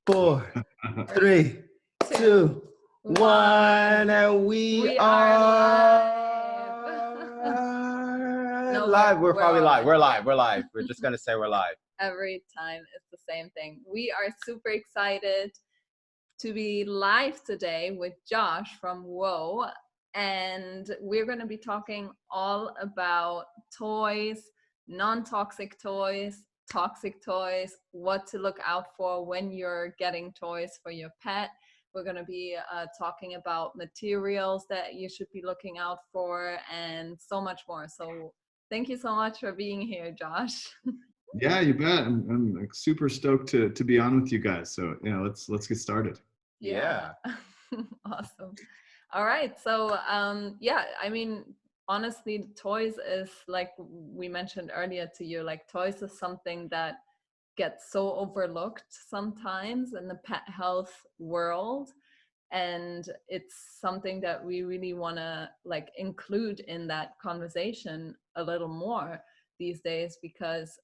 4, 3, 2, 1, and we are live. We're probably live. We're live. We're just gonna say we're live. Every time it's the same thing. We are super excited to be live today with Josh from Whoa, and we're going to be talking all about toys, non-toxic toys, toxic toys, what to look out for when you're getting toys for your pet. We're going to be talking about materials that you should be looking out for and so much more. So thank you so much for being here, Josh. Yeah, you bet. I'm super stoked to be on with you guys. So let's get started. Yeah. Awesome. All right. So I mean, honestly, toys is, like we mentioned earlier to you, like toys is something that gets so overlooked sometimes in the pet health world. And it's something that we really want to like include in that conversation a little more these days, because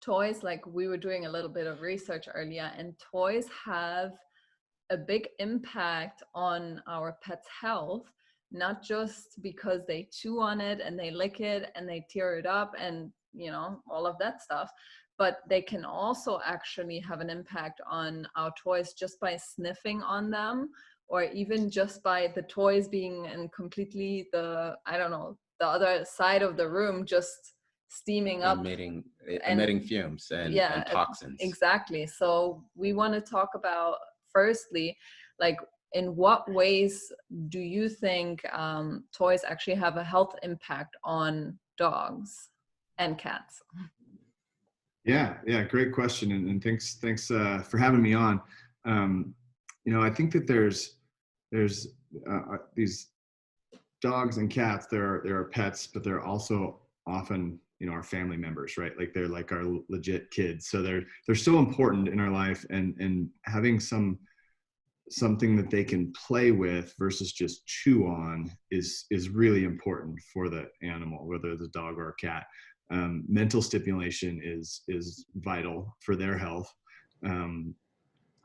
toys, like we were doing a little bit of research earlier, and toys have a big impact on our pet's health, not just because they chew on it and they lick it and they tear it up and all of that stuff, but they can also actually have an impact on our toys just by sniffing on them, or even just by the toys being in completely the other side of the room, just steaming up, emitting fumes and toxins. Exactly. So we want to talk about, firstly, like, in what ways do you think toys actually have a health impact on dogs and cats? Yeah, great question, and thanks for having me on. I think that there's these dogs and cats. There are pets, but they're also often our family members, right? Like they're like our legit kids. So they're so important in our life, and having something that they can play with versus just chew on is really important for the animal, whether it's a dog or a cat. Mental stimulation is vital for their health,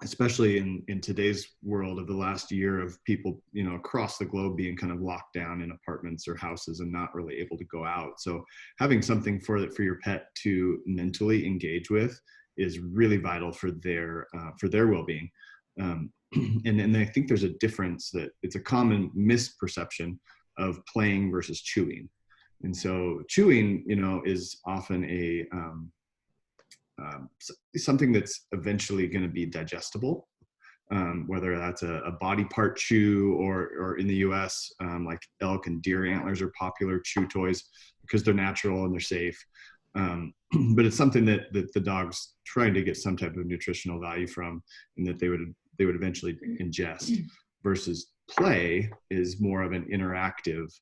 especially in today's world of the last year of people across the globe being kind of locked down in apartments or houses and not really able to go out. So having something for your pet to mentally engage with is really vital for their well-being. And I think there's a difference, that it's a common misperception of playing versus chewing. And so chewing, is often something that's eventually going to be digestible, whether that's a body part chew, or in the US, like elk and deer antlers are popular chew toys because they're natural and they're safe. But it's something that the dog's trying to get some type of nutritional value from, and that they would eventually ingest. Versus play is more of an interactive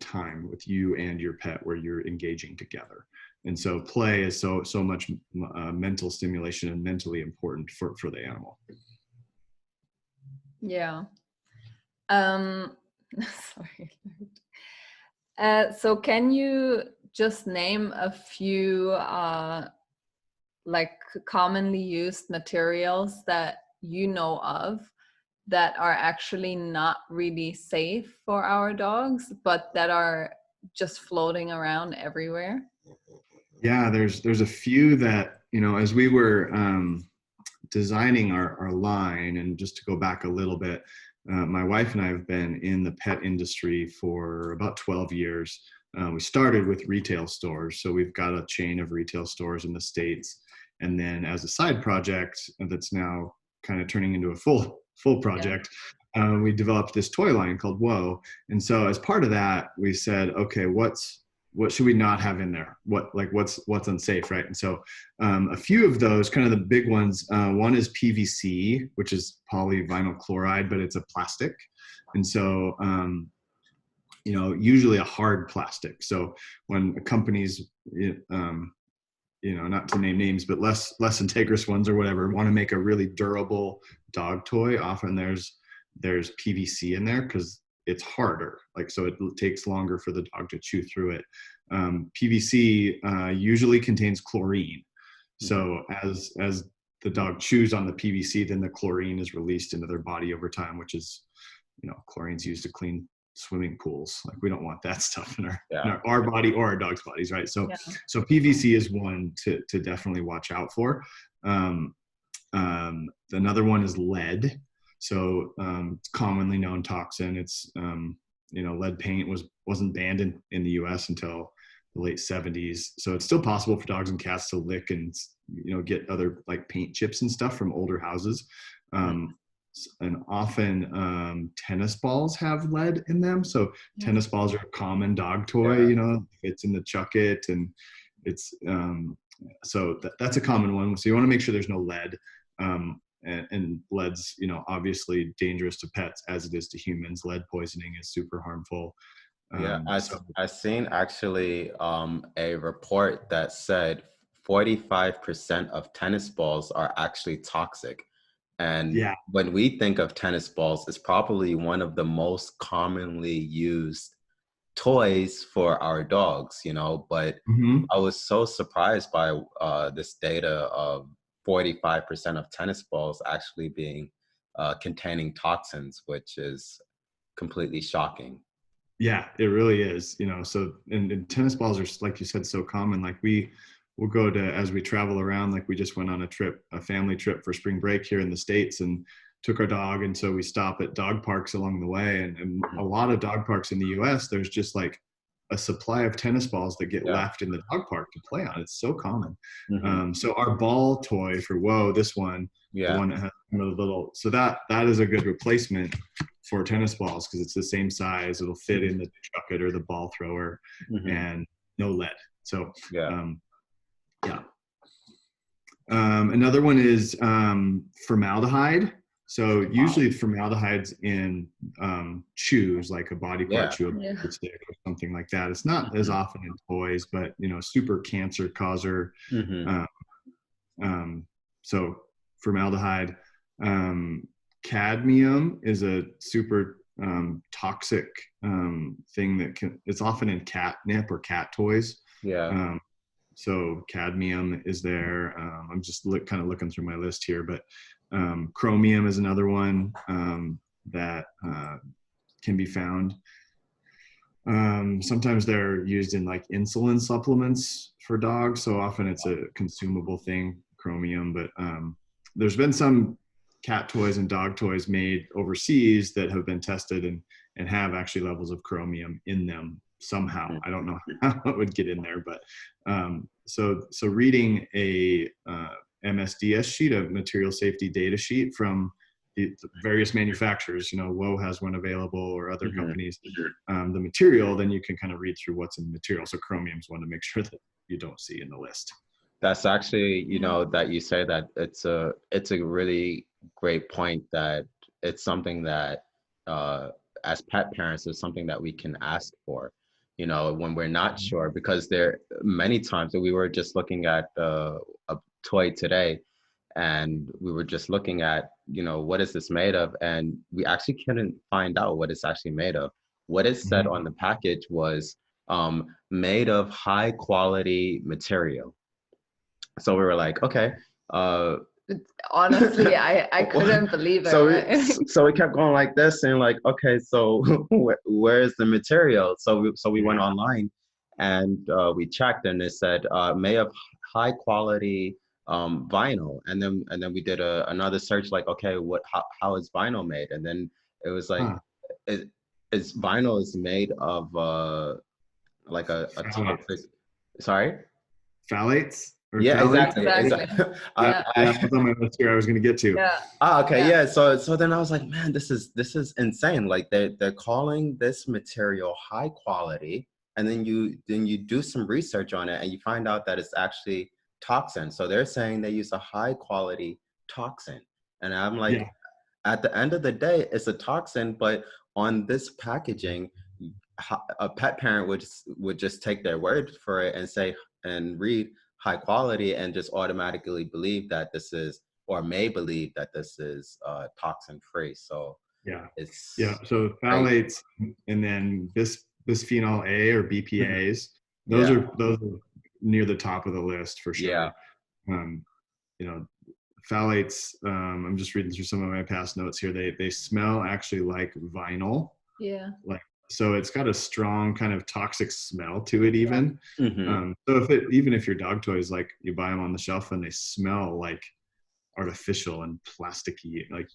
time with you and your pet, where you're engaging together. And so play is so much mental stimulation and mentally important for the animal. Yeah. Sorry. So can you just name a few like commonly used materials that you know of that are actually not really safe for our dogs, but that are just floating around everywhere? Yeah, there's a few that, as we were designing our line, and just to go back a little bit, my wife and I have been in the pet industry for about 12 years. We started with retail stores, so we've got a chain of retail stores in the States. And then as a side project that's now kind of turning into a full project, we developed this toy line called Whoa. And so as part of that, we said, okay, what should we not have in there? What's unsafe, right? And so a few of those, kind of the big ones, one is PVC, which is polyvinyl chloride, but it's a plastic. And so, usually a hard plastic. So when companies, not to name names, but less integrous ones or whatever, want to make a really durable dog toy, often there's PVC in there because it's harder, so it takes longer for the dog to chew through it. PVC usually contains chlorine. So as the dog chews on the PVC, then the chlorine is released into their body over time, which is, chlorine's used to clean swimming pools. Like, we don't want that stuff in our body or our dog's bodies, right? So so PVC is one to definitely watch out for. Another one is lead. So it's commonly known toxin. It's lead paint wasn't banned in the US until the late 70s. So it's still possible for dogs and cats to lick and get other like paint chips and stuff from older houses. And often tennis balls have lead in them. So tennis balls are a common dog toy, it's in the chuck it, and it's so that's a common one. So you want to make sure there's no lead. And lead's, obviously dangerous to pets as it is to humans. Lead poisoning is super harmful. I've seen actually a report that said 45% of tennis balls are actually toxic. And when we think of tennis balls, it's probably one of the most commonly used toys for our dogs, but I was so surprised by this data of 45% of tennis balls actually being containing toxins, which is completely shocking. Yeah, it really is. So and tennis balls are, like you said, so common. Like we'll go to, as we travel around, like we just went on a family trip for spring break here in the States and took our dog. And so we stop at dog parks along the way. And a lot of dog parks in the US, there's just like a supply of tennis balls that get left in the dog park to play on. It's so common. So our ball toy for this one, the one that has a little, so that is a good replacement for tennis balls because it's the same size. It'll fit in the chucket or the ball thrower, and no lead. So another one is formaldehyde. So usually formaldehyde's in chews, like a body part chew, a stick or something like that. It's not as often in toys, but super cancer causer. So formaldehyde. Cadmium is a super toxic thing it's often in catnip or cat toys. So cadmium is there. I'm just kind of looking through my list here, but chromium is another one that can be found. Sometimes they're used in like insulin supplements for dogs. So often it's a consumable thing, chromium, but there's been some cat toys and dog toys made overseas that have been tested and have actually levels of chromium in them somehow. I don't know how it would get in there, but so reading a MSDS sheet, a material safety data sheet from the various manufacturers, WOW has one available or other companies, the material, then you can kind of read through what's in the material. So chromium is one to make sure that you don't see in the list. That's actually, that you say that it's a really great point, that it's something that as pet parents is something that we can ask for, when we're not sure, because there many times that we were just looking at a toy today and we were just looking at, what is this made of? And we actually couldn't find out what it's actually made of. What it said on the package was made of high quality material. So we were like, okay. Honestly, I couldn't believe it. So we kept going like this and like, okay, so where's the material? So we went online and we checked, and it said made of high quality vinyl. And then we did another search, like, okay, how is vinyl made? And then it was like, it's vinyl is made of like a toxic. Sorry? Phthalates? Exactly. That was on my list here. I was going to get to. So then I was like, man, this is insane. Like they're calling this material high quality, and then you do some research on it and you find out that it's actually toxin. So they're saying they use a high quality toxin, and I'm like, at the end of the day, it's a toxin, but on this packaging, a pet parent would just take their word for it and say and read high quality and just automatically believe that this is, or may believe that this is toxin free. So so phthalates and then bisphenol A or BPAs, those are near the top of the list for sure. um, you know, phthalates, I'm just reading through some of my past notes here. They smell actually like vinyl. Yeah. Like, so it's got a strong kind of toxic smell to it even. Mm-hmm. So even if your dog toys, like you buy them on the shelf and they smell like artificial and plasticky, like,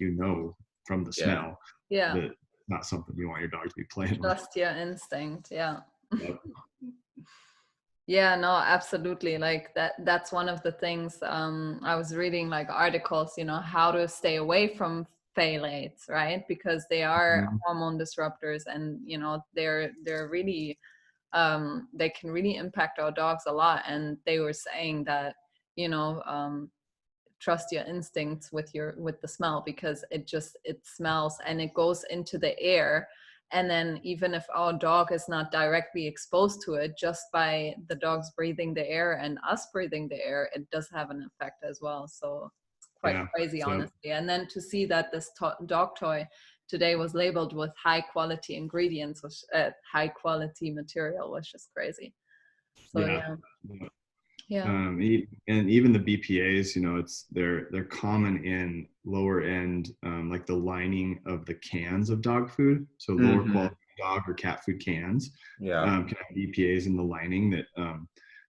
from the Yeah. smell Yeah. that not something you want your dog to be playing with. Trust your instinct. Yeah. Yep. Yeah, no, absolutely. Like that's one of the things I was reading like articles, how to stay away from phthalates, right? Because they are Mhm. hormone disruptors and they're really they can really impact our dogs a lot. And they were saying that, you know, trust your instincts with the smell, because it smells and it goes into the air. And then even if our dog is not directly exposed to it, just by the dogs breathing the air and us breathing the air, it does have an effect as well. So it's quite Yeah. crazy, So honestly. And then to see that this dog toy today was labeled with high quality ingredients, which high quality material, was just crazy. So yeah. yeah. Yeah. Yeah. And even the BPAs, they're common in lower end, like the lining of the cans of dog food. So lower Mm-hmm. quality dog or cat food cans Yeah. can have BPAs in the lining that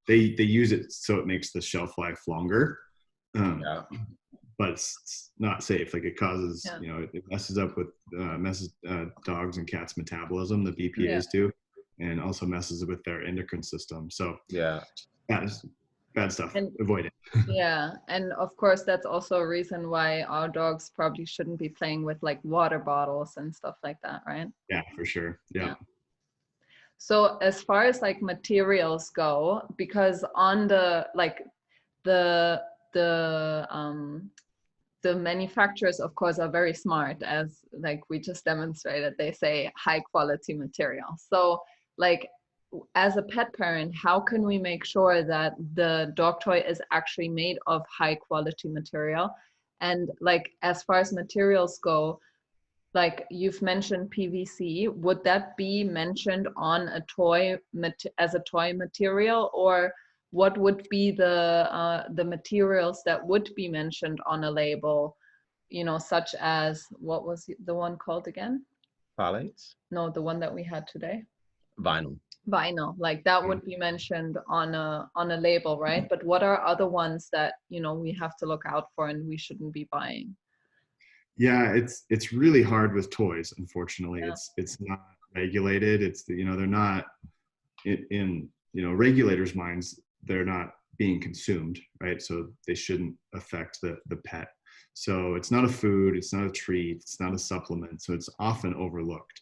they use it so it makes the shelf life longer. Yeah. But it's not safe. Like, it causes, Yeah. it messes up with dogs and cats metabolism, the Yeah. BPAs do, and also messes with their endocrine system. So Yeah. that is bad stuff. And Avoid it. yeah, and of course that's also a reason why our dogs probably shouldn't be playing with like water bottles and stuff like that, right? Yeah, for sure. Yeah. Yeah. So as far as like materials go, because on the like the the um the manufacturers of course are very smart, as like we just demonstrated, they say high quality material. So like as a pet parent, how can we make sure that the dog toy is actually made of high quality material? And like as far as materials go, like you've mentioned PVC, would that be mentioned on a toy as a toy material, or what would be the materials that would be mentioned on a label, such as, what was the one called again? Phthalates? No, the one that we had today. Vinyl. Vinyl, like that would be mentioned on a label, right? But what are other ones that we have to look out for and we shouldn't be buying? Yeah, it's really hard with toys. Unfortunately, Yeah. it's not regulated. They're not in regulators' minds. They're not being consumed, right? So they shouldn't affect the pet. So it's not a food. It's not a treat. It's not a supplement. So it's often overlooked,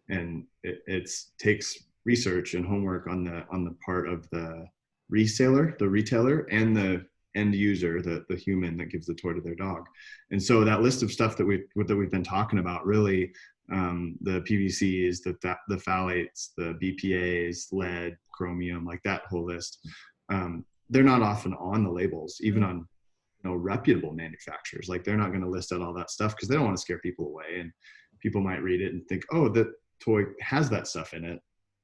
and it takes research and homework on the part of the retailer, and the end user, the human that gives the toy to their dog. And so that list of stuff that we've been talking about, really, the PVCs, the phthalates, the BPAs, lead, chromium, like that whole list, they're not often on the labels, even on reputable manufacturers. Like, they're not going to list out all that stuff because they don't want to scare people away, and people might read it and think, oh, that toy has that stuff in it.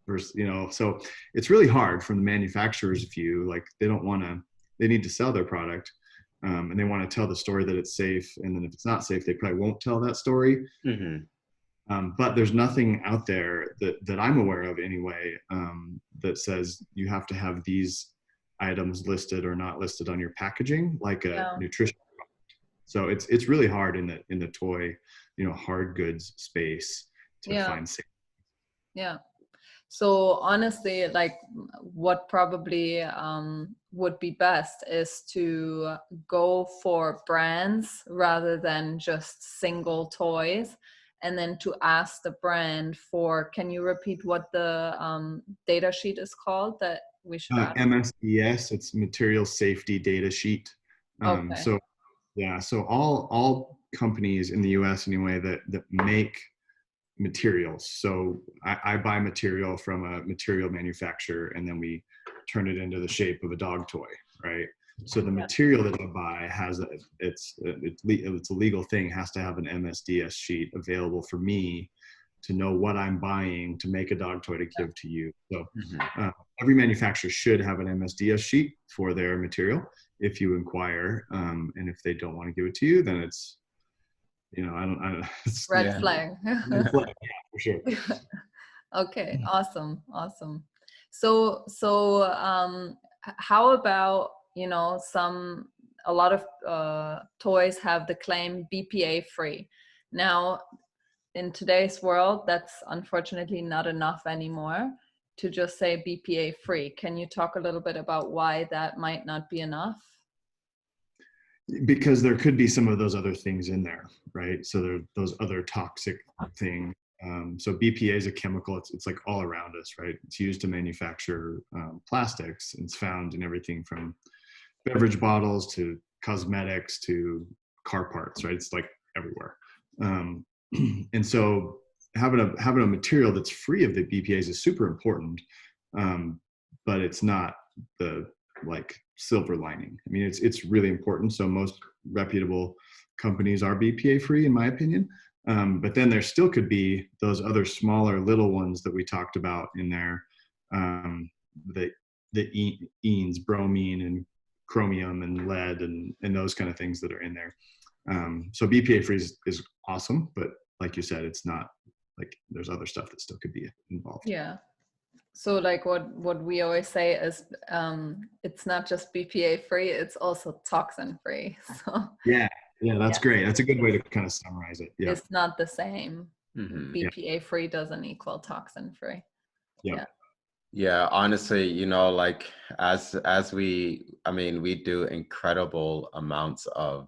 Versus, so it's really hard from the manufacturer's view. Like, they need to sell their product, and they want to tell the story that it's safe. And then if it's not safe, they probably won't tell that story. Mm-hmm. But there's nothing out there that I'm aware of anyway, that says you have to have these items listed or not listed on your packaging, like a nutrition product. So it's really hard in the toy, hard goods space to find safe. Yeah. So honestly, like what probably would be best is to go for brands rather than just single toys, and then to ask the brand for, can you repeat what the data sheet is called that we should ask? MSDS, it's Material Safety Data Sheet. Okay. So yeah, so all companies in the US anyway that make materials. So I buy material from a material manufacturer, and then we turn it into the shape of a dog toy, right? So the material that I buy has it's a legal thing, has to have an MSDS sheet available for me to know what I'm buying to make a dog toy to give to you. So every manufacturer should have an MSDS sheet for their material. if you inquire. And if they don't want to give it to you, then it's, I don't it's Red Yeah. flag. red flag, yeah, for sure. Okay, awesome, awesome. So how about, a lot of toys have the claim BPA free. Now, in today's world, that's unfortunately not enough anymore to just say BPA free. Can you talk a little bit about why that might not be enough? Because there could be some of those other things in there, right? So there are those other toxic things. So BPA is a chemical. It's like all around us, right? It's used to manufacture plastics. It's found in everything from beverage bottles to cosmetics to car parts, right? It's like everywhere. And so having a material that's free of the BPAs is super important, but it's not the silver lining. I mean, it's really important. So most reputable companies are BPA free, in my opinion. But then there still could be those other smaller little ones that we talked about in there, the enes, bromine, and chromium, and lead, and those kind of things that are in there. So BPA free is awesome, but like you said, it's not like there's other stuff that still could be involved. Yeah. So like what we always say is it's not just BPA free, it's also toxin free. So yeah, that's great. That's a good way to kind of summarize it. Yeah, it's not the same. Mm-hmm. BPA free doesn't equal toxin free. Yeah. Yeah, honestly, like we do incredible amounts of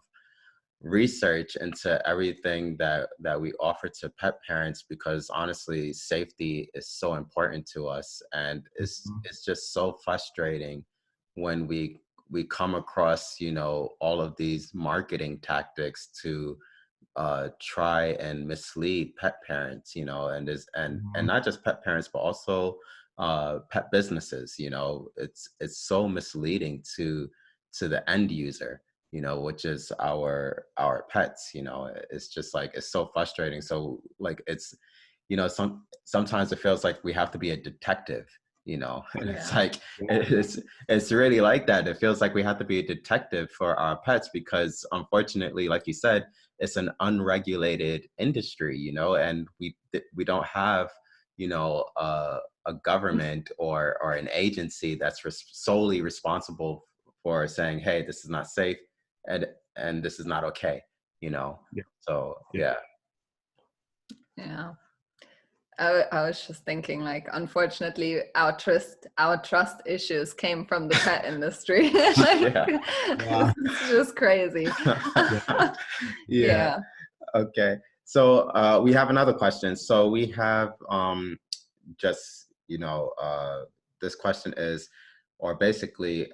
research into everything that we offer to pet parents, because honestly, safety is so important to us, and it's just so frustrating when we come across all of these marketing tactics to try and mislead pet parents, and not just pet parents, but also pet businesses. It's so misleading to the end user, which is our pets. It's just like, it's so frustrating. So like, it's, sometimes it feels like we have to be a detective, and it's like, it's really like that. It feels like we have to be a detective for our pets, because unfortunately, like you said, it's an unregulated industry, and we don't have, a government or an agency that's solely responsible for saying, hey, this is not safe, and this is not okay, So yeah. I was just thinking, like, unfortunately, our trust issues came from the pet industry. It's just crazy. Yeah. Okay. So we have another question. So we have just this question is, or basically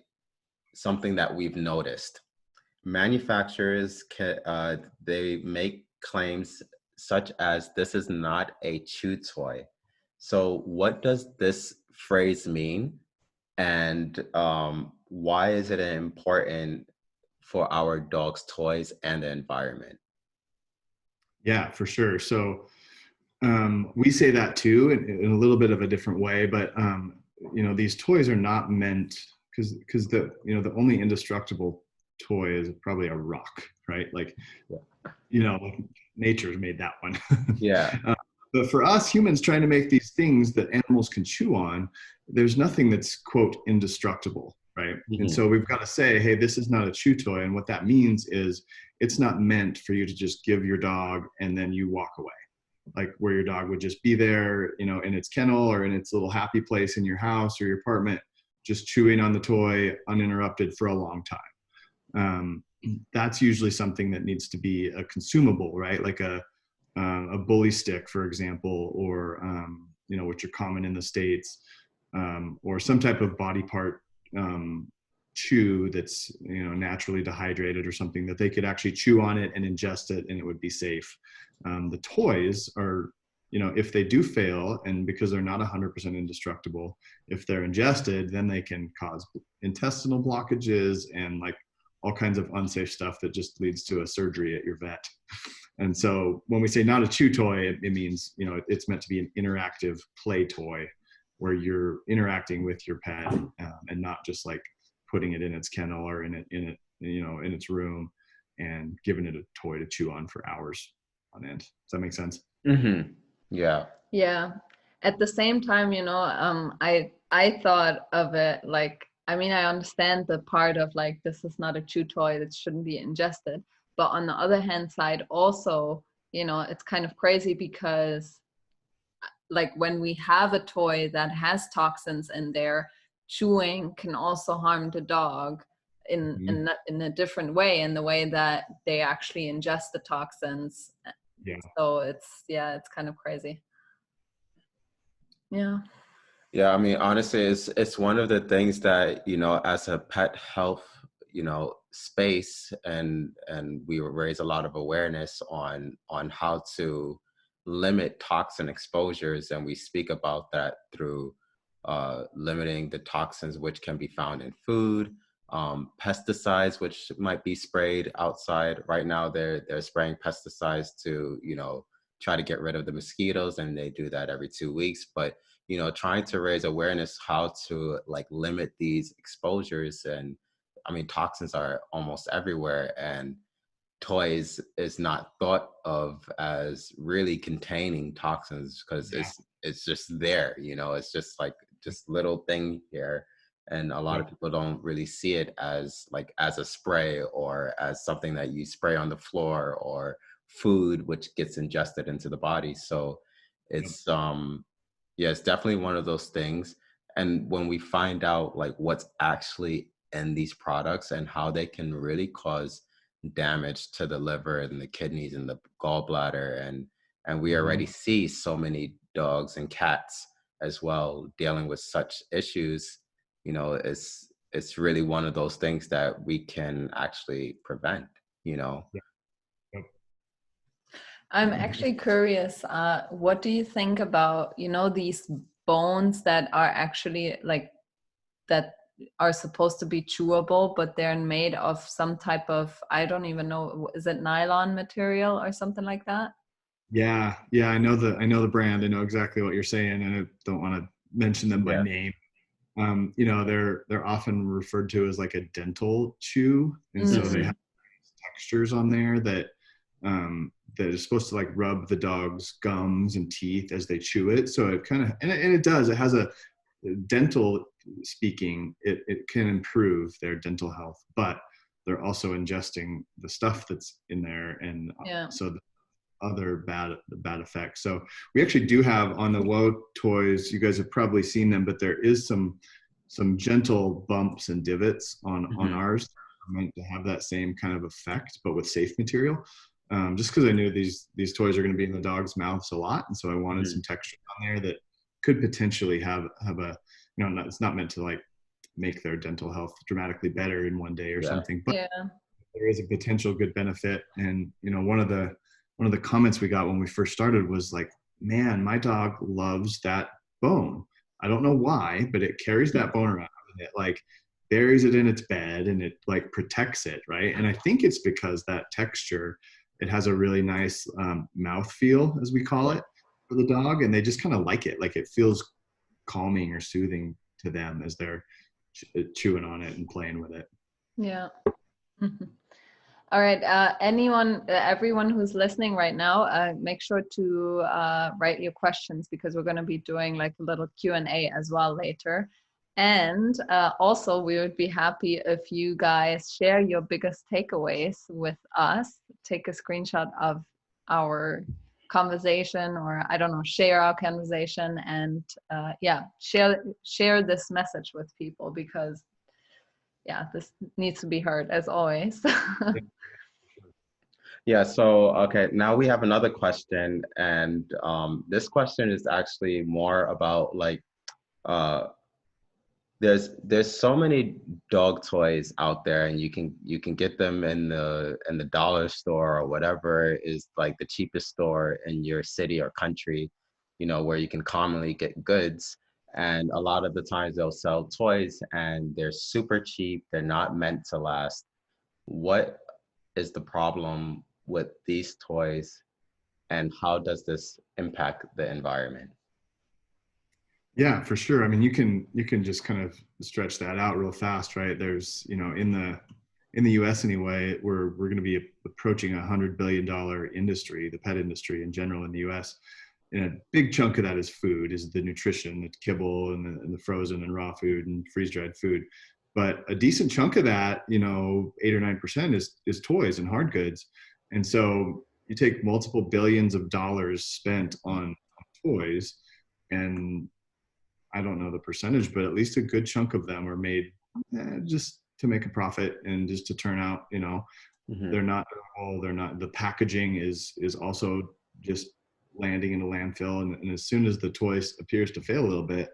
something that we've noticed. Manufacturers they make claims such as, this is not a chew toy. So what does this phrase mean? And why is it important for our dogs' toys and the environment? Yeah, for sure. So we say that too, in a little bit of a different way, but these toys are not meant, because the only indestructible toy is probably a rock, right? Like, nature's made that one. Yeah. But for us humans trying to make these things that animals can chew on, there's nothing that's, quote, indestructible, right? Mm-hmm. And so we've got to say, hey, this is not a chew toy. And what that means is it's not meant for you to just give your dog and then you walk away. Like, where your dog would just be there, in its kennel or in its little happy place in your house or your apartment, just chewing on the toy uninterrupted for a long time. That's usually something that needs to be a consumable, right? Like a bully stick, for example, or which are common in the States, or some type of body part chew that's naturally dehydrated, or something that they could actually chew on it and ingest it and it would be safe. The toys are, if they do fail, and because they're not 100% indestructible, if they're ingested, then they can cause intestinal blockages and like all kinds of unsafe stuff that just leads to a surgery at your vet. And so when we say not a chew toy, it means, it's meant to be an interactive play toy where you're interacting with your pet, and not just like putting it in its kennel or in its room and giving it a toy to chew on for hours on end. Does that make sense? Mm-hmm. Yeah. Yeah. At the same time, I thought of it like, I mean, I understand the part of like, this is not a chew toy that shouldn't be ingested. But on the other hand side, also, it's kind of crazy because like when we have a toy that has toxins in there, chewing can also harm the dog in a different way, in the way that they actually ingest the toxins. Yeah. So it's kind of crazy. Yeah. Yeah, I mean, honestly, it's one of the things that, as a pet health, space, and we raise a lot of awareness on how to limit toxin exposures, and we speak about that through limiting the toxins which can be found in food, pesticides which might be sprayed outside. Right now, they're spraying pesticides to try to get rid of the mosquitoes, and they do that every 2 weeks, but trying to raise awareness how to like limit these exposures. And I mean, toxins are almost everywhere, and toys is not thought of as really containing toxins because Yeah. it's just there, it's just like just little thing here. And a lot of people don't really see it as like as a spray or as something that you spray on the floor or food which gets ingested into the body. So Yep. it's yeah, it's definitely one of those things. And when we find out like what's actually in these products and how they can really cause damage to the liver and the kidneys and the gallbladder, and we already see so many dogs and cats as well dealing with such issues, it's really one of those things that we can actually prevent. Yeah. Yep. I'm actually curious, what do you think about, these bones that are actually like, that are supposed to be chewable, but they're made of some type of, I don't even know, is it nylon material or something like that? Yeah, I know the brand. I know exactly what you're saying, and I don't want to mention them by Yeah. name. They're often referred to as like a dental chew, and so they Mhm. have textures on there that is supposed to like rub the dog's gums and teeth as they chew it. So it kind of and it does. It has a dental speaking. It can improve their dental health, but they're also ingesting the stuff that's in there, and Yeah. so other bad effects. So we actually do have on the Woe toys, you guys have probably seen them, but there is some gentle bumps and divots on ours, meant to have that same kind of effect, but with safe material. Just because I knew these toys are going to be in the dog's mouths a lot, and so I wanted some texture on there that could potentially have a it's not meant to like make their dental health dramatically better in one day or Yeah. something, but Yeah. there is a potential good benefit. And one of the comments we got when we first started was like, man, my dog loves that bone. I don't know why, but it carries that bone around and it like buries it in its bed and it like protects it, right? And I think it's because that texture, it has a really nice mouth feel, as we call it, for the dog, and they just kind of like it. Like it feels calming or soothing to them as they're chewing on it and playing with it. Yeah. All right. Everyone who's listening right now, make sure to write your questions, because we're going to be doing like a little Q&A as well later. And also, we would be happy if you guys share your biggest takeaways with us. Take a screenshot of our conversation, or I don't know, share our conversation, and share this message with people, because this needs to be heard as always. Yeah, so okay, now we have another question, and this question is actually more about like uh, there's so many dog toys out there, and you can get them in the dollar store or whatever is like the cheapest store in your city or country, where you can commonly get goods. And a lot of the times they'll sell toys, and they're super cheap. They're not meant to last. What is the problem with these toys, and how does this impact the environment? Yeah, for sure. I mean, you can just kind of stretch that out real fast, right? There's, in the US anyway, we're going to be approaching $100 billion industry, the pet industry in general in the US. And a big chunk of that is food, is the nutrition, the kibble and the frozen and raw food and freeze dried food. But a decent chunk of that, 8 or 9% is toys and hard goods. And so you take multiple billions of dollars spent on toys, and I don't know the percentage, but at least a good chunk of them are made just to make a profit and just to turn out, Hmm. they're not all, they're not, the packaging is also just landing in a landfill. And as soon as the toy appears to fail a little bit,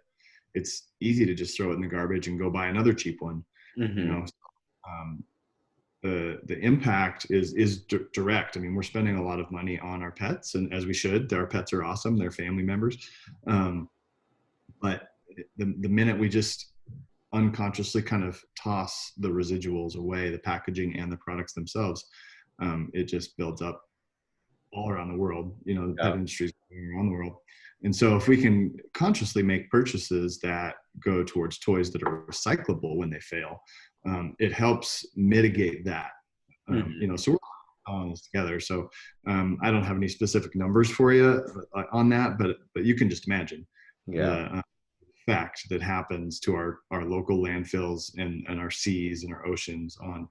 it's easy to just throw it in the garbage and go buy another cheap one, you Hmm. know. Um, the impact is direct. I mean, we're spending a lot of money on our pets, and as we should. Our pets are awesome; they're family members. Um, but the minute we just unconsciously kind of toss the residuals away, the packaging and the products themselves, it just builds up all around the world. The pet Yeah. industry is around the world. And so if we can consciously make purchases that go towards toys that are recyclable when they fail, it helps mitigate that. Hmm. So we're all on this together. So I don't have any specific numbers for you on that, but you can just imagine Yeah. the effect that happens to our local landfills and our seas and our oceans on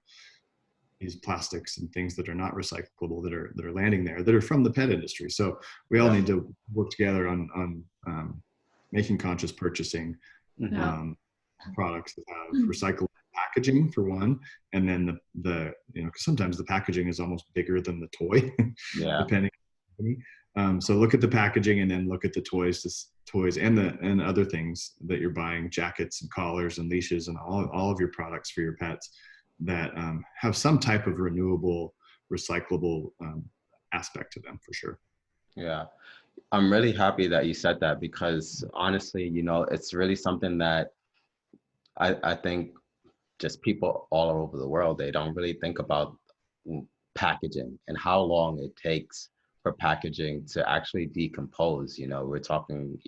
these plastics and things that are not recyclable, that are landing there, that are from the pet industry. So we all Yeah. need to work together on making conscious purchasing, Yeah. Hmm. products that have recyclable packaging for one, and then cause sometimes the packaging is almost bigger than the toy, Yeah. depending on the company. So look at the packaging and then look at the toys and other things that you're buying, jackets and collars and leashes and all of your products for your pets that have some type of renewable, recyclable aspect to them for sure. Yeah. I'm really happy that you said that because honestly, it's really something that I think just people all over the world, they don't really think about packaging and how long it takes for packaging to actually decompose. We're talking,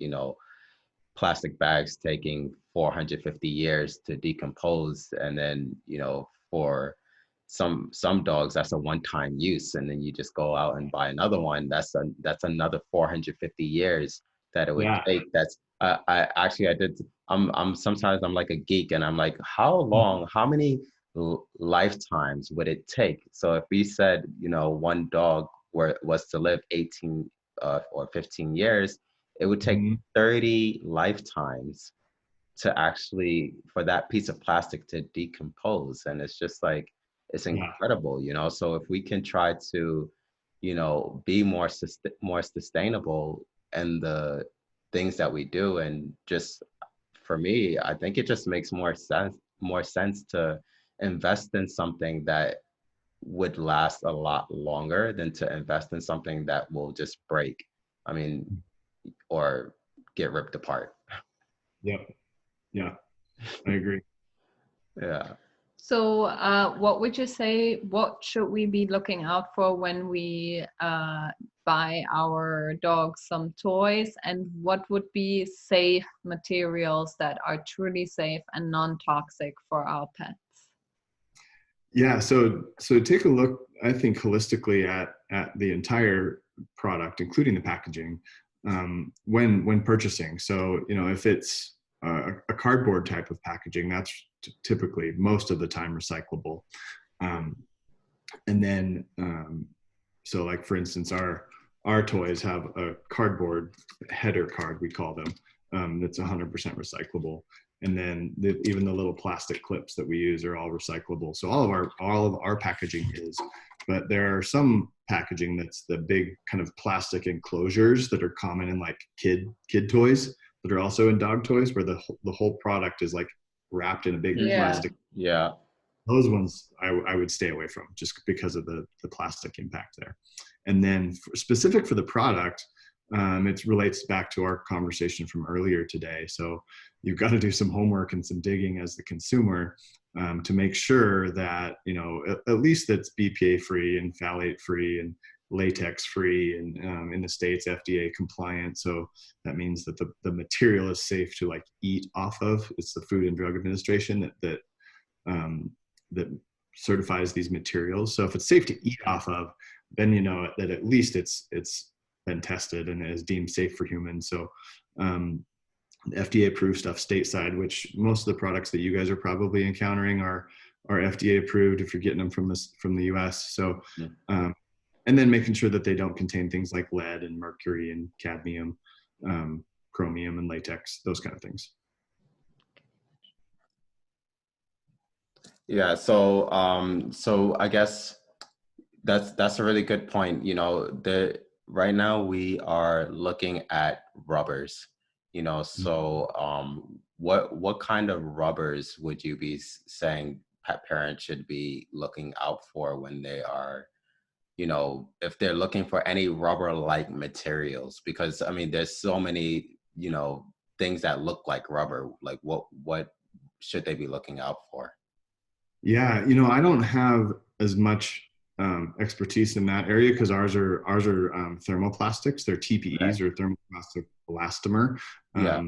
plastic bags taking 450 years to decompose, and then, for some dogs, that's a one-time use, and then you just go out and buy another one. That's another 450 years that it would Yeah. take. That's I actually I did. I'm sometimes I'm like a geek, and I'm like, how many lifetimes would it take? So if we said, one dog was to live 18 or 15 years, it would take Mm-hmm. 30 lifetimes to actually for that piece of plastic to decompose. And it's just like, it's Yeah. incredible. So if we can try to, be more sustainable in the things that we do, and just for me, I think it just makes more sense to invest in something that would last a lot longer than to invest in something that will just break. I mean, or get ripped apart. Yep. Yeah. I agree. Yeah. So, what would you say? What should we be looking out for when we buy our dogs some toys? And what would be safe materials that are truly safe and non-toxic for our pets? Yeah, so take a look, I think, holistically at the entire product, including the packaging, when purchasing. So if it's a cardboard type of packaging, that's typically most of the time recyclable. Um, and then so like for instance, our toys have a cardboard header card, we call them, that's 100% recyclable. And then even the little plastic clips that we use are all recyclable. So all of our packaging is, but there are some packaging that's the big kind of plastic enclosures that are common in like kid toys that are also in dog toys, where the whole product is like wrapped in a big Yeah. plastic. Yeah. Those ones I would stay away from just because of the plastic impact there. And then specific for the product, it relates back to our conversation from earlier today. So you've got to do some homework and some digging as the consumer, to make sure that, at least that's BPA free and phthalate free latex free, and in the States FDA compliant. So that means that the material is safe to like eat off of. It's the Food and Drug Administration that certifies these materials. So if it's safe to eat off of, then you know that at least it's been tested and is deemed safe for humans. So FDA approved stuff stateside, which most of the products that you guys are probably encountering are FDA approved if you're getting them from the US. So and then making sure that they don't contain things like lead and mercury and cadmium, chromium and latex, those kind of things. Yeah, so so I guess that's a really good point. You know, right now we are looking at rubbers, you know, so what kind of rubbers would you be saying pet parents should be looking out for when they are, you know, if they're looking for any rubber-like materials? Because I mean, there's so many, you know, things that look like rubber. Like what should they be looking out for? Yeah, you know, I don't have as much expertise in that area because ours are thermoplastics. They're TPEs, or thermoplastic elastomer. Yeah.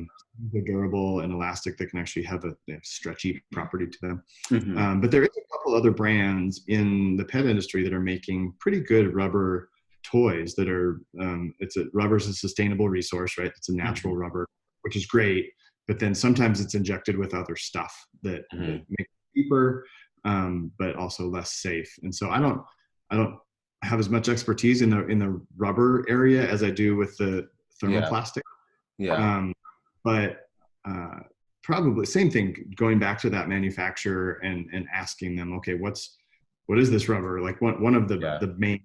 They're durable and elastic. They can actually have a stretchy property to them. Mm-hmm. But there is a couple other brands in the pet industry that are making pretty good rubber toys that are, rubber's a sustainable resource, right? It's a natural rubber, which is great. But then sometimes it's injected with other stuff that make it cheaper, but also less safe. And so I don't have as much expertise in the rubber area as I do with the thermoplastic. Yeah. But probably same thing, going back to that manufacturer and asking them, okay, what is this rubber? Like one of the main,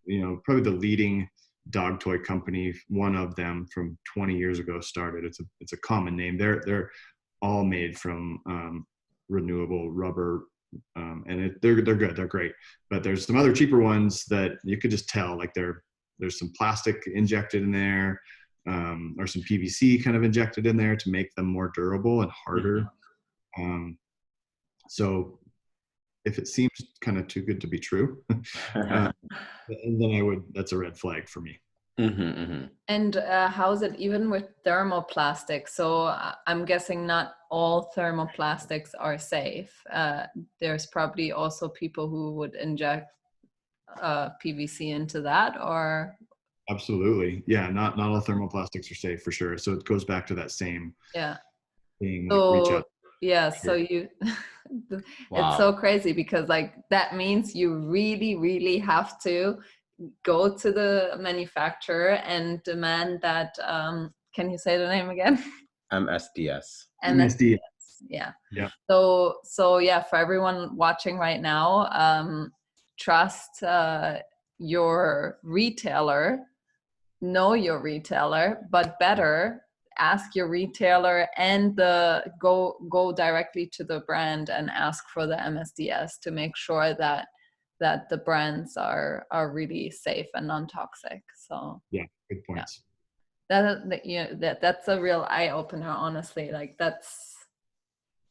you know, probably the leading dog toy company, one of them from 20 years ago started. It's a common name. They're all made from renewable rubber, and they're good. They're great. But there's some other cheaper ones that you could just tell, like there's some plastic injected in there, or some PVC kind of injected in there to make them more durable and harder. So if it seems kind of too good to be true, then that's a red flag for me. And how is it even with thermoplastic? So I'm guessing not all thermoplastics are safe. There's probably also people who would inject PVC into that, or? Absolutely. Yeah, not all thermoplastics are safe for sure. So it goes back to that same thing. So, like reach out. Yeah, so you it's so crazy because like that means you really, really have to go to the manufacturer and demand that, can you say the name again? MSDS. MSDS. Yeah. Yeah. So yeah, for everyone watching right now, trust your retailer, know your retailer, but better ask your retailer and go directly to the brand and ask for the MSDS to make sure that the brands are really safe and non-toxic. So yeah, good points. That's a real eye opener, honestly. Like that's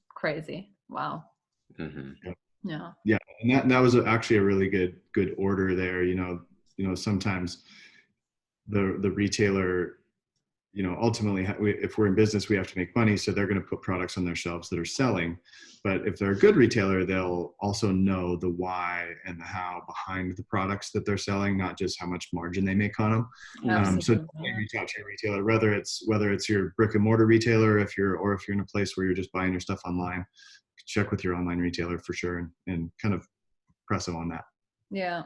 crazy. Wow. Yeah. And that was actually a really good order there. You know, sometimes the retailer, you know, ultimately, if we're in business, we have to make money. So they're going to put products on their shelves that are selling. But if they're a good retailer, they'll also know the why and the how behind the products that they're selling, not just how much margin they make on them. So reach out to your retailer, whether it's your brick and mortar retailer, if you're in a place where you're just buying your stuff online, check with your online retailer for sure, and kind of press them on that. Yeah.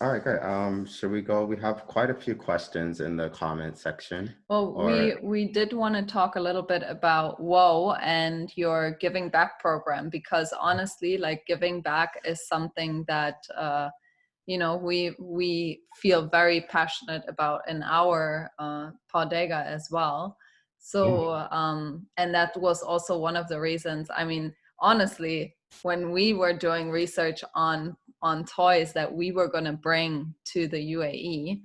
All right, great. Should we go? We have quite a few questions in the comment section. Well, we did want to talk a little bit about WOW and your giving back program, because honestly, like giving back is something that you know, we feel very passionate about in our Podega as well. So and that was also one of the reasons. I mean, honestly, when we were doing research on toys that we were going to bring to the UAE,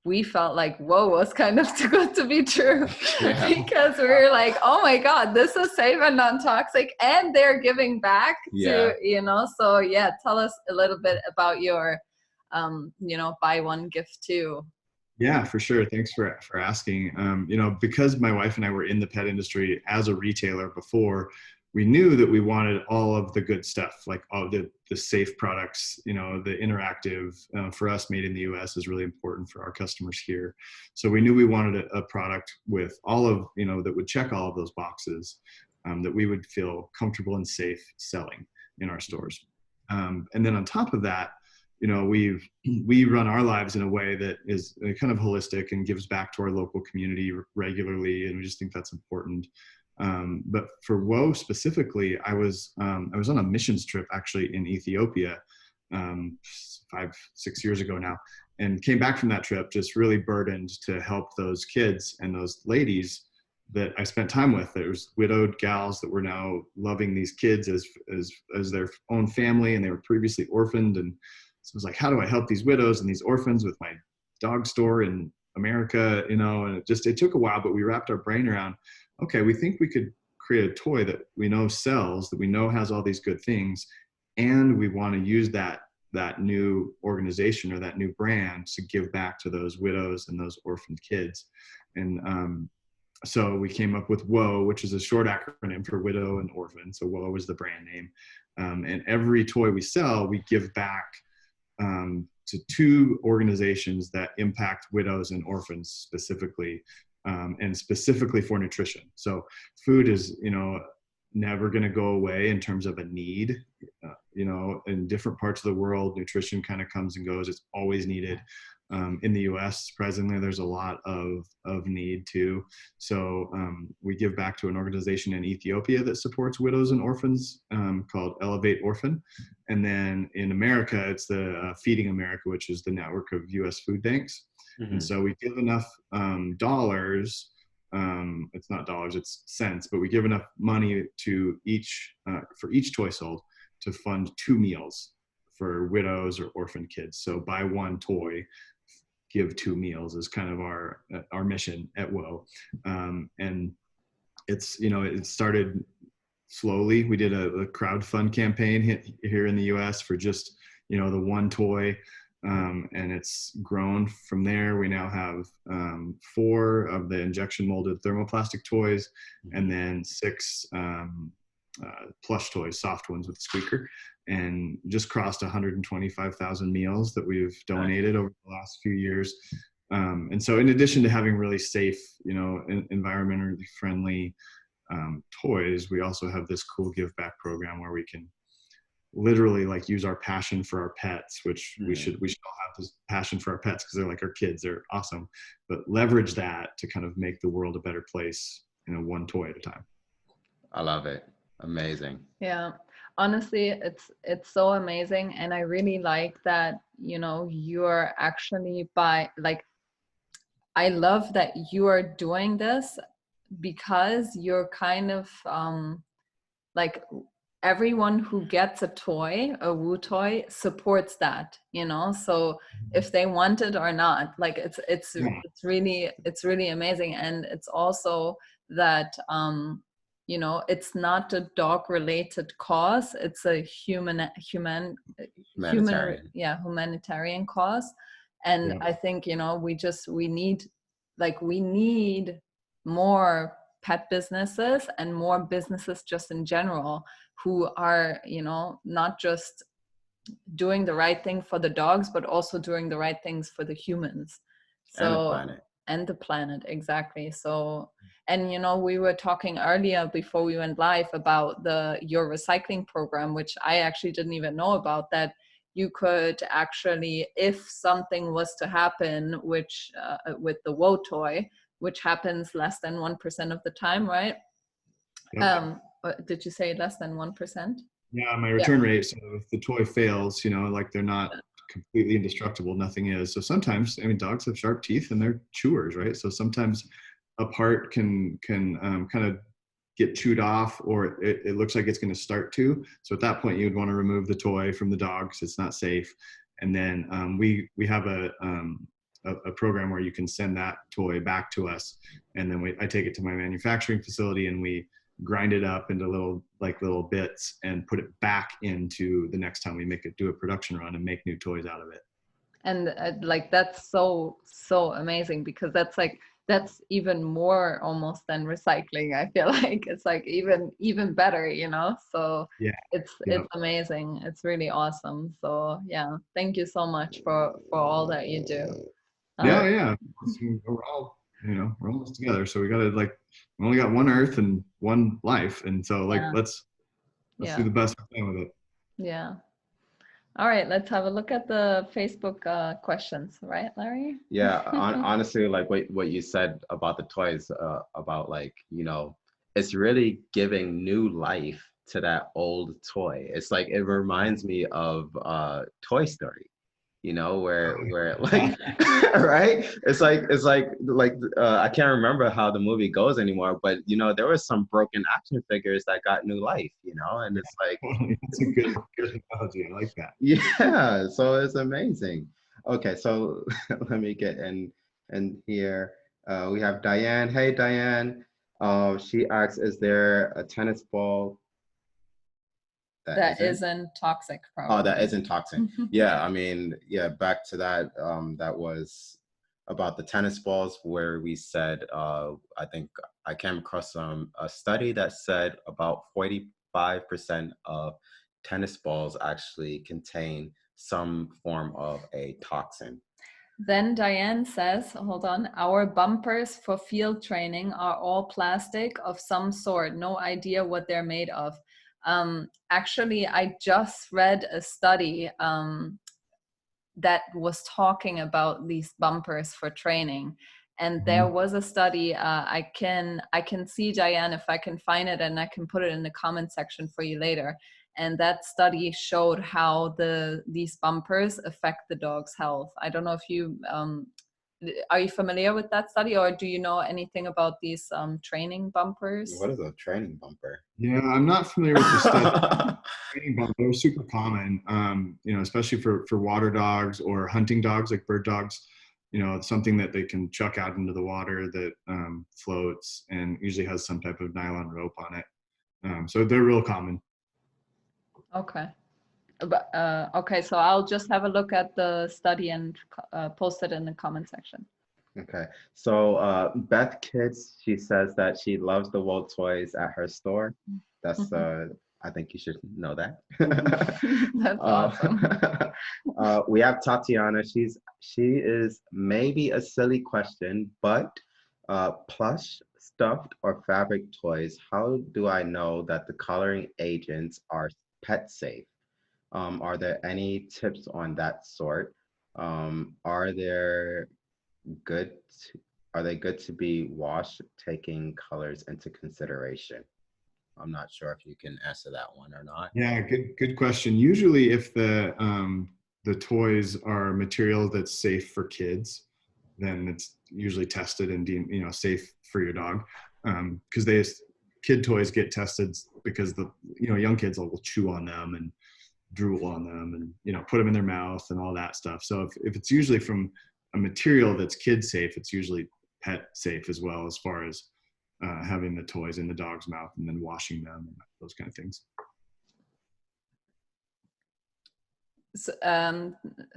we felt like, whoa, was kind of too good to be true. Yeah. Because we were like, oh my God, this is safe and non-toxic, and they're giving back Yeah. to, you know. So yeah, tell us a little bit about your, you know, buy one, gift two. Yeah, for sure. Thanks for asking. You know, because my wife and I were in the pet industry as a retailer before, we knew that we wanted all of the good stuff, like all the safe products. You know, the interactive, for us, made in the U.S. is really important for our customers here. So we knew we wanted a product with all of, you know, that would check all of those boxes, that we would feel comfortable and safe selling in our stores. And then on top of that, you know, we run our lives in a way that is kind of holistic and gives back to our local community regularly, and we just think that's important. But for WOA specifically, I was on a missions trip actually in Ethiopia 5-6 years ago now, and came back from that trip just really burdened to help those kids and those ladies that I spent time with. There was widowed gals that were now loving these kids as their own family, and they were previously orphaned. And so I was like, how do I help these widows and these orphans with my dog store in America, you know? And it took a while, but we wrapped our brain around, okay, we think we could create a toy that we know sells, that we know has all these good things, and we want to use that new organization or that new brand to give back to those widows and those orphaned kids. And so we came up with WOA, which is a short acronym for widow and orphan. So WOA was the brand name. And every toy we sell, we give back to 2 organizations that impact widows and orphans specifically, and specifically for nutrition. So food is, you know, never going to go away in terms of a need. You know, in different parts of the world, nutrition kind of comes and goes. It's always needed. In the U.S., surprisingly, there's a lot of need too. So we give back to an organization in Ethiopia that supports widows and orphans, called Elevate Orphan. And then in America, it's the Feeding America, which is the network of U.S. food banks. Mm-hmm. And so we give enough dollars. It's not dollars, it's cents, but we give enough money to each for each toy sold to fund 2 meals for widows or orphan kids. So buy 1 toy, give 2 meals is kind of our mission at WOA. And it's, you know, it started slowly. We did a crowdfund campaign here in the US for just, you know, the 1 toy. And it's grown from there. We now have 4 of the injection molded thermoplastic toys, and then 6 plush toys, soft ones with a squeaker, and just crossed 125,000 meals that we've donated over the last few years. And so in addition to having really safe, you know, environmentally friendly toys, we also have this cool give back program where we can literally like use our passion for our pets, which we should all have this passion for our pets because they're like our kids, they're awesome, but leverage that to kind of make the world a better place, you know, 1 toy at a time. I love it. Amazing. Yeah, honestly, it's so amazing. And I really like that, you know, you're actually I love that you are doing this because you're kind of like everyone who gets a toy, a WOO toy, supports that, you know. So if they want it or not, like it's really amazing. And it's also that you know, it's not a dog related cause, it's a humanitarian cause. And I think, you know, we need more pet businesses and more businesses just in general who are, you know, not just doing the right thing for the dogs, but also doing the right things for the humans. So, and the planet, exactly. So, and you know, we were talking earlier before we went live about your recycling program, which I actually didn't even know about, that you could actually, if something was to happen, which with the WOA toy, which happens less than 1% of the time, right? Yep. Did you say less than 1%? Yeah, my return rate. So if the toy fails, you know, like they're not completely indestructible, nothing is. So sometimes, I mean, dogs have sharp teeth and they're chewers, right? So sometimes a part can kind of get chewed off, or it looks like it's going to start to. So at that point, you'd want to remove the toy from the dog because it's not safe. And then we have a a program where you can send that toy back to us, and then I take it to my manufacturing facility, and we grind it up into little bits and put it back into the next time we do a production run and make new toys out of it. And like that's so amazing, because that's even more almost than recycling. I feel like it's like even better, you know. So Yeah, it's amazing. It's really awesome. So yeah, thank you so much for all that you do. Yeah. We're all, we're all together. So we gotta, like, we only got one Earth and one life, and so like let's do the best we can with it. Yeah. All right, let's have a look at the Facebook questions, right, Larry? Yeah, honestly, like what you said about the toys, about, like, it's really giving new life to that old toy. It's like, it reminds me of Toy Story, where like, right? It's like I can't remember how the movie goes anymore, but there was some broken action figures that got new life, and it's like, it's a good analogy. I like that. Yeah, so it's amazing. Okay, so let me get in here. We have Diane. Hey, Diane. She asks, is there a tennis ball that isn't toxic, probably? Oh, that isn't toxic. Yeah, I mean, yeah, back to that. That was about the tennis balls, where we said, I think I came across a study that said about 45% of tennis balls actually contain some form of a toxin. Then Diane says, hold on, our bumpers for field training are all plastic of some sort. No idea what they're made of. Actually, I just read a study that was talking about these bumpers for training. And there was a study, I can see, Diane, if I can find it, and I can put it in the comment section for you later. And that study showed how these bumpers affect the dog's health. I don't know if you, are you familiar with that study, or do you know anything about these training bumpers? What is a training bumper? Yeah, I'm not familiar with the study. Training bumpers, they're super common, especially for water dogs or hunting dogs, like bird dogs. It's something that they can chuck out into the water that floats and usually has some type of nylon rope on it. So they're real common. Okay. But, okay, so I'll just have a look at the study and post it in the comment section. Okay, so Beth Kids, she says that she loves the Wolt toys at her store. That's I think you should know that. That's awesome. We have Tatiana. She is maybe a silly question, but plush, stuffed, or fabric toys, how do I know that the coloring agents are pet safe? Are there any tips on that sort? Are they good to be washed, taking colors into consideration? I'm not sure if you can answer that one or not. Yeah, good question. Usually if the toys are material that's safe for kids, then it's usually tested and deemed, safe for your dog. Because kid toys get tested because young kids will chew on them and drool on them and put them in their mouth and all that stuff. So if it's usually from a material that's kid safe, it's usually pet safe as well, as far as having the toys in the dog's mouth and then washing them and those kind of things. So,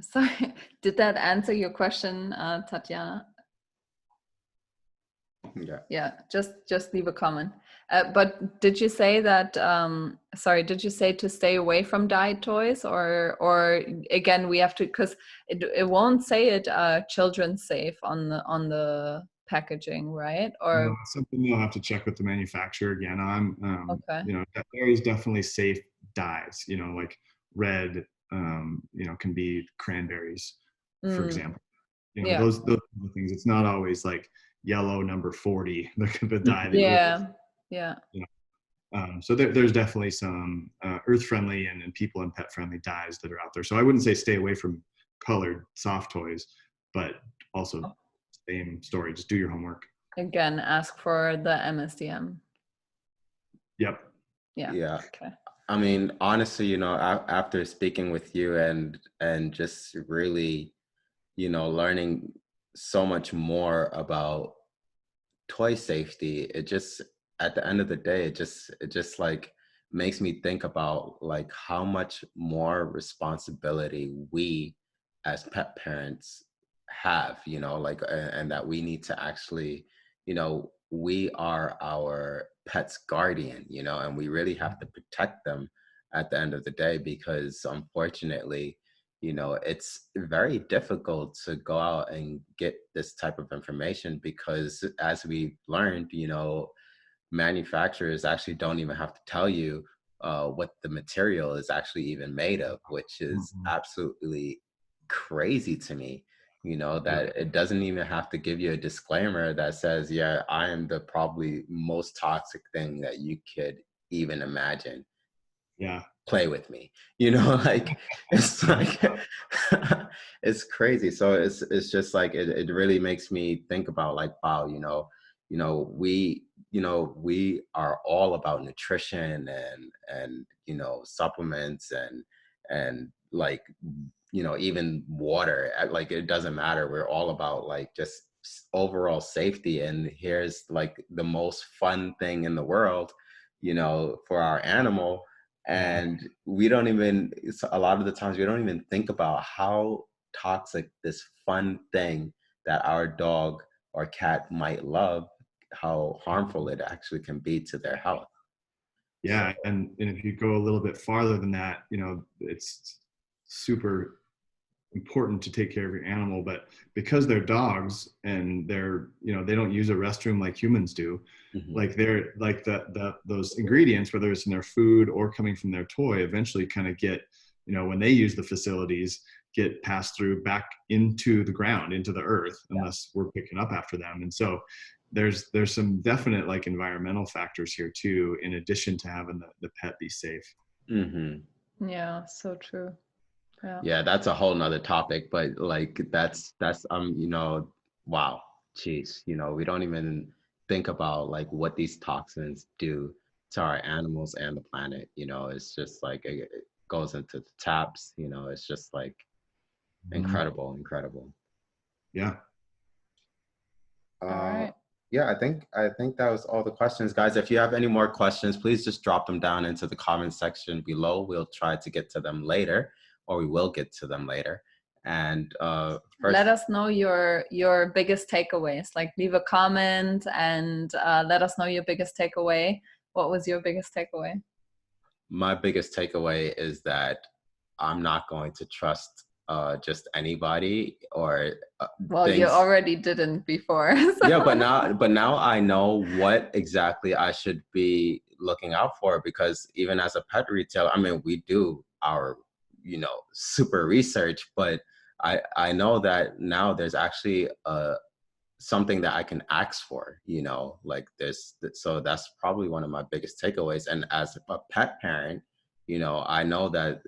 sorry, did that answer your question, Tatiana? Yeah, just leave a comment. But did you say that, sorry, did you say to stay away from dyed toys, or again, we have to, because it won't say it children's safe on the packaging, right? Or no, something you'll have to check with the manufacturer again on. Okay. There is definitely safe dyes, like red, can be cranberries, for example. Those things. It's not always like yellow number 40, the dye. Yeah. So there's definitely some earth-friendly and people and pet-friendly dyes that are out there. So I wouldn't say stay away from colored soft toys, but also same story. Just do your homework. Again, ask for the MSDM. Yep. Yeah. Okay. I mean, honestly, after speaking with you and just really, learning so much more about toy safety. It just, at the end of the day, it just like makes me think about like how much more responsibility we as pet parents have, like, and that we need to actually, we are our pet's guardian, and we really have to protect them at the end of the day, because unfortunately, it's very difficult to go out and get this type of information, because as we've learned, manufacturers actually don't even have to tell you what the material is actually even made of, which is Mhm. absolutely crazy to me. Yep. That it doesn't even have to give you a disclaimer that says, yeah, I am the probably most toxic thing that you could even imagine. Yeah. Play with me, like it's like it's crazy. So it's just like it really makes me think about like, wow, we are all about nutrition and supplements and like even water. Like it doesn't matter, we're all about like just overall safety. And here's like the most fun thing in the world, for our animal, and we don't even, a lot of the times we don't even think about how toxic this fun thing that our dog or cat might love, how harmful it actually can be to their health. So Yeah, and if you go a little bit farther than that, it's super important to take care of your animal, but because they're dogs and they don't use a restroom like humans do, mhm. like they're like the those ingredients, whether it's in their food or coming from their toy, eventually kind of get, when they use the facilities, get passed through back into the ground, into the earth, unless we're picking up after them. And so there's some definite like environmental factors here too, in addition to having the pet be safe. Mhm. Yeah, so true. Yeah. Yeah, that's a whole nother topic, but like that's wow, geez, we don't even think about like what these toxins do to our animals and the planet. It's just like it goes into the taps, it's just like Mhm. incredible, incredible. Yeah. All Uh, right. yeah, I think that was all the questions, guys. If you have any more questions, please just drop them down into the comment section below. We'll try to get to them later, or we will get to them later. And Let first, us know your biggest takeaways. Like leave a comment and let us know your biggest takeaway. What was your biggest takeaway? my biggest takeaway is that I'm not going to trust just anybody or Well, you things. already didn't before. Yeah, So. but now I know what exactly I should be looking out for, because even as a pet retailer, I mean, we do our, super research, but I know that now there's actually something that I can ask for, like this. So that's probably one of my biggest takeaways. And as a pet parent, I know that,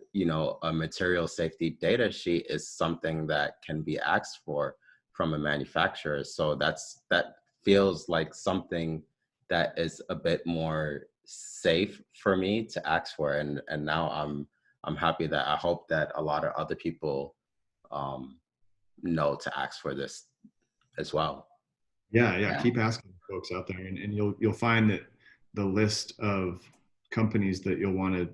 a material safety data sheet is something that can be asked for from a manufacturer. So that feels like something that is a bit more safe for me to ask for. And now I'm happy that I hope that a lot of other people um, know to ask for this as well. Yeah, yeah. Yeah. Keep asking folks out there, and you'll find that the list of companies that you'll want to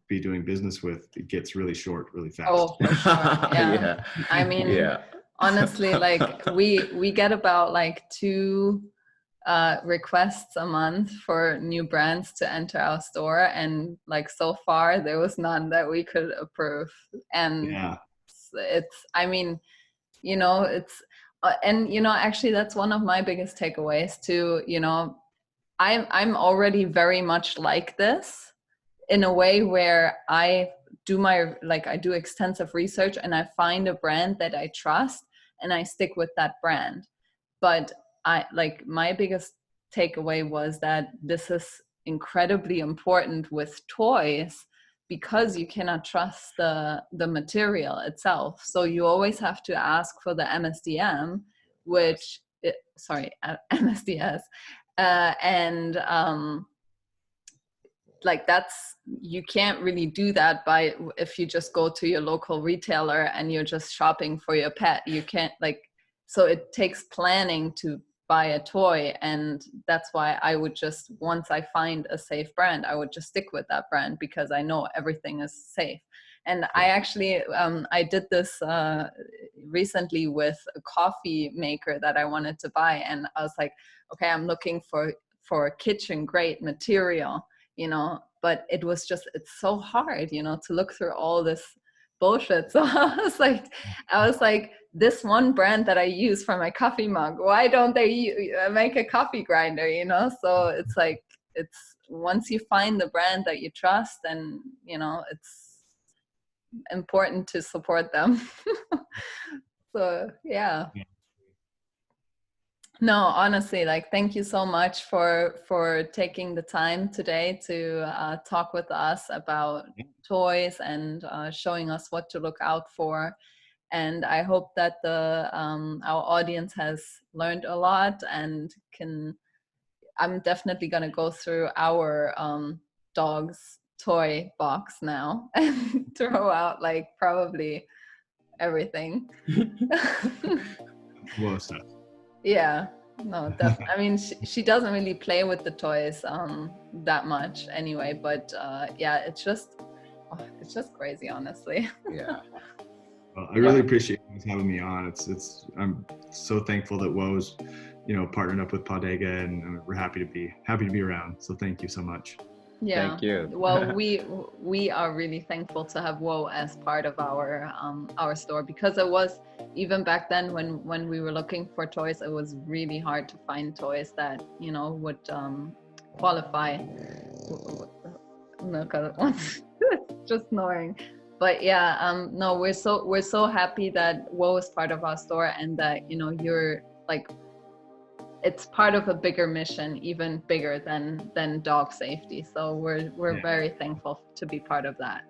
be doing business with, it gets really short, really fast. Oh, for sure. Yeah. Yeah, I mean, yeah. honestly, like we get about like 2 requests a month for new brands to enter our store, and like so far there was none that we could approve. And Yeah, it's I mean, it's and actually that's one of my biggest takeaways too. I'm already very much like this, in a way where I do extensive research and I find a brand that I trust and I stick with that brand. But my biggest takeaway was that this is incredibly important with toys, because you cannot trust the material itself. So you always have to ask for the MSDM, Yes. MSDS, and like that's you can't really do that by if you just go to your local retailer and you're just shopping for your pet. You can't, like, so it takes planning to buy a toy, and that's why I would just, once I find a safe brand, I would just stick with that brand because I know everything is safe. And I actually I did this recently with a coffee maker that I wanted to buy, and I was like, okay, I'm looking for kitchen grade material, you know, but it was just, it's so hard, you know, to look through all this bullshit. So I was like, this one brand that I use for my coffee mug, why don't they make a coffee grinder, you know? So it's like, it's, once you find the brand that you trust, and you know, it's important to support them. So yeah. No, honestly, like, thank you so much for taking the time today to talk with us about toys and showing us what to look out for. And I hope that our audience has learned a lot, and I'm definitely going to go through our dog's toy box now and throw out like probably everything. Whoa, stuff. Yeah, no, I mean, she doesn't really play with the toys that much anyway, but yeah, it's just crazy, honestly. Yeah. Well, I really appreciate you guys having me on. I'm so thankful that Woe's, you know, partnered up with Podega, and we're happy to be around. So thank you so much. Yeah. Thank you. Well, we are really thankful to have Woe as part of our store, because it was, even back then when we were looking for toys, it was really hard to find toys that, you know, would qualify. No, 'cause it's just annoying. But yeah, no, we're so happy that Woe is part of our store, and that, you know, you're like, it's part of a bigger mission, even bigger than dog safety. So we're very thankful to be part of that.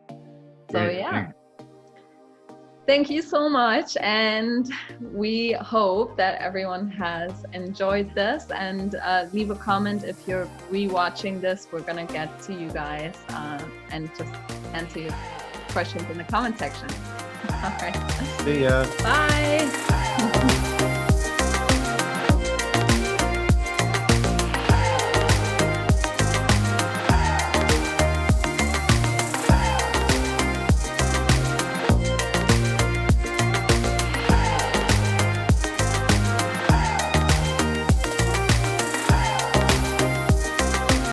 So Great, yeah. thanks. Thank you so much, and we hope that everyone has enjoyed this, and leave a comment if you're rewatching this. We're gonna get to you guys and just answer your questions in the comment section. All right. See ya. Bye.